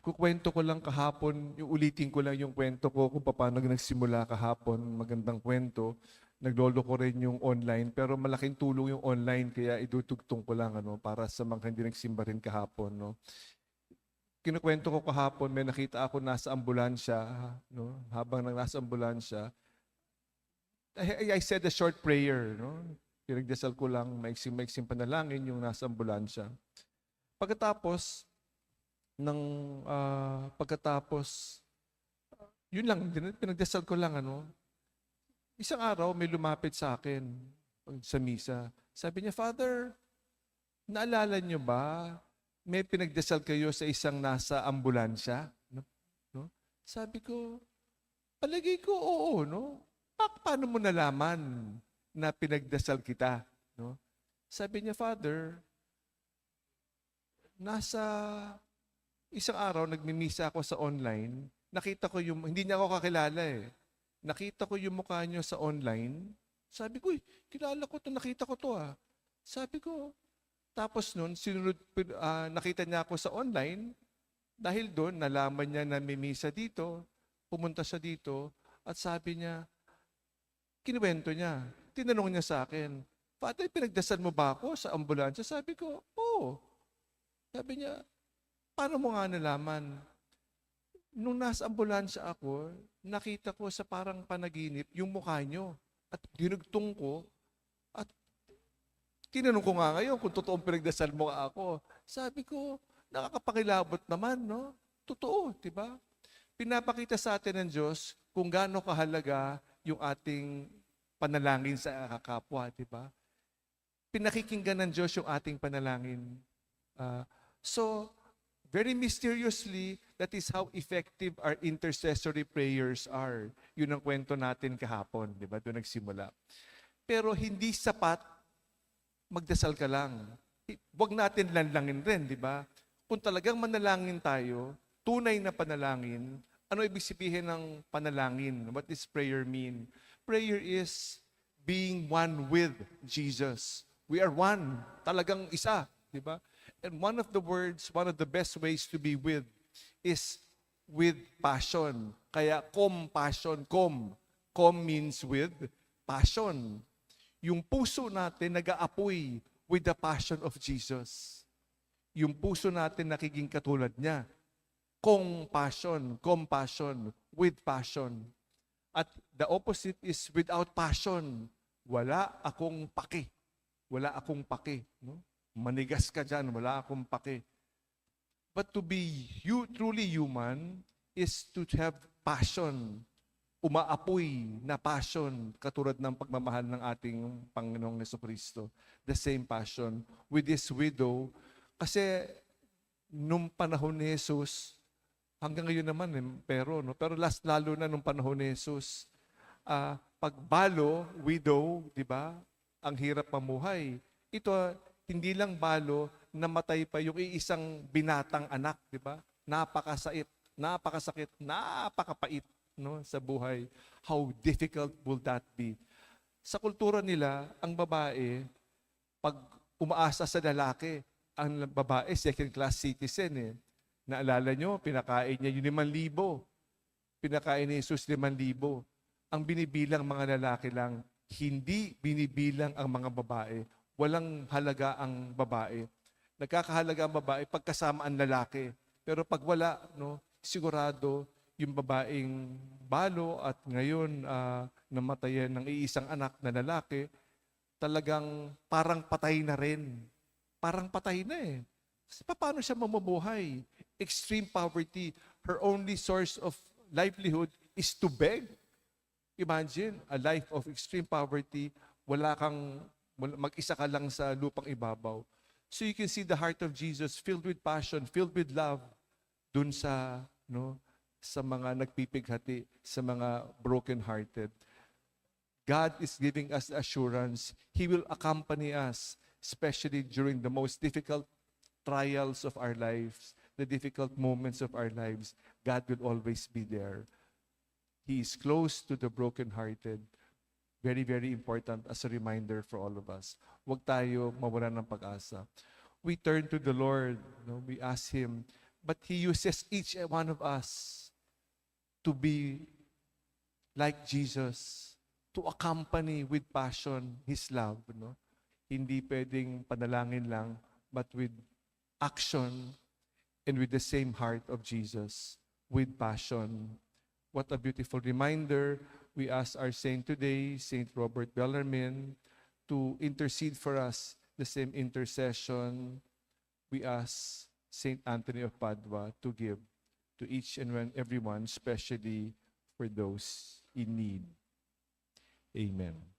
Kukwento ko lang kahapon, yung ulitin ko lang yung kwento ko kung paano nagsimula kahapon. Magandang kwento. Naglolo ko rin yung online, pero malaking tulong yung online, kaya idutugtong ko lang para sa mga hindi nagsimba rin kahapon. No? Kinukwento ko kahapon, may nakita ako nasa ambulansya. No? Habang nasa ambulansya, I said a short prayer. No? Pinagdasal ko lang, maiksing panalangin yung nasa ambulansya. Pagkatapos, pagkatapos, yun lang, pinagdasal ko lang, isang araw may lumapit sa akin sa misa. Sabi niya, Father, naalala niyo ba, may pinagdasal kayo sa isang nasa ambulansya? No? Sabi ko, palagay ko, oo, no? Paano mo nalaman na pinagdasal kita? No? Sabi niya, Father, nasa isang araw, nagmimisa ako sa online, nakita ko yung, hindi niya ako kakilala eh. Nakita ko yung mukha niyo sa online. Sabi ko, kilala ko to, nakita ko to ah. Sabi ko, tapos nun, nakita niya ako sa online, dahil doon, nalaman niya na may misa dito, pumunta siya dito, at sabi niya, kinuwento niya, tinanong niya sa akin, Father, pinagdasal mo ba ako sa ambulansya? Sabi ko, oo. Sabi niya, paano mo nga nalaman? Nung nasa ambulansya ako, nakita ko sa parang panaginip yung mukha nyo. At dinugtong ko. At tinanong ko nga ngayon kung totoong pinagdasal mo ako. Sabi ko, nakakapakilabot naman, no? Totoo, di ba? Pinapakita sa atin ng Diyos kung gaano kahalaga yung ating panalangin sa kapwa, di ba? Pinakikinggan ng Diyos yung ating panalangin. So, very mysteriously, that is how effective our intercessory prayers are. Yun ang kwento natin kahapon, di ba? Doon nagsimula. Pero hindi sapat magdasal ka lang. Huwag natin lanlangin rin, di ba? Kung talagang manalangin tayo, tunay na panalangin, ano ibig sabihin ng panalangin? What does prayer mean? Prayer is being one with Jesus. We are one. Talagang isa, di ba? And one of the words, one of the best ways to be with is with passion. Kaya compassion, com means with passion. Yung puso natin nag-aapoy with the passion of Jesus. Yung puso natin nakiging katulad niya. Compassion, with passion. At the opposite is without passion. Wala akong paki. Wala akong paki. No? Manigas ka dyan, wala akong pake. But to be truly human is to have passion. Umaapoy na passion, katulad ng pagmamahal ng ating Panginoong Jesucristo. The same passion with this widow. Kasi nung panahon ni Jesus, hanggang ngayon naman, pero lalo na nung panahon ni Jesus, pagbalo, widow, di ba? Ang hirap mamuhay. Ito, hindi lang balo, namatay pa yung iisang binatang anak, di ba? Napakasakit, napakapait, no, sa buhay. How difficult will that be? Sa kultura nila, ang babae, pag umaasa sa lalaki, ang babae, second-class citizen eh. Naalala nyo, pinakain niya yung 5,000. Pinakain ni Jesus 5,000. Ang binibilang mga lalaki lang, hindi binibilang ang mga babae. Walang halaga ang babae. Nagkakahalaga ang babae pagkasama ang lalaki. Pero pag wala, no, sigurado yung babaeng balo at ngayon namatayan ng iisang anak na lalaki, talagang parang patay na rin. Parang patay na eh. Kasi paano siya mamubuhay? Extreme poverty. Her only source of livelihood is to beg. Imagine, a life of extreme poverty, mag-isa ka lang sa lupang ibabaw. So you can see the heart of Jesus filled with passion, filled with love, dun sa mga nagpipighati, sa mga broken-hearted. God is giving us assurance. He will accompany us, especially during the most difficult trials of our lives, the difficult moments of our lives. God will always be there. He is close to the broken-hearted. Very, very important as a reminder for all of us. Huwag tayo mawalan ng pag-asa. We turn to the Lord. No? We ask Him, but He uses each one of us to be like Jesus, to accompany with passion His love. No? Hindi pwedeng panalangin lang, but with action and with the same heart of Jesus, with passion. What a beautiful reminder. We ask our saint today, Saint Robert Bellarmine, to intercede for us the same intercession. We ask Saint Anthony of Padua to give to each and everyone, especially for those in need. Amen.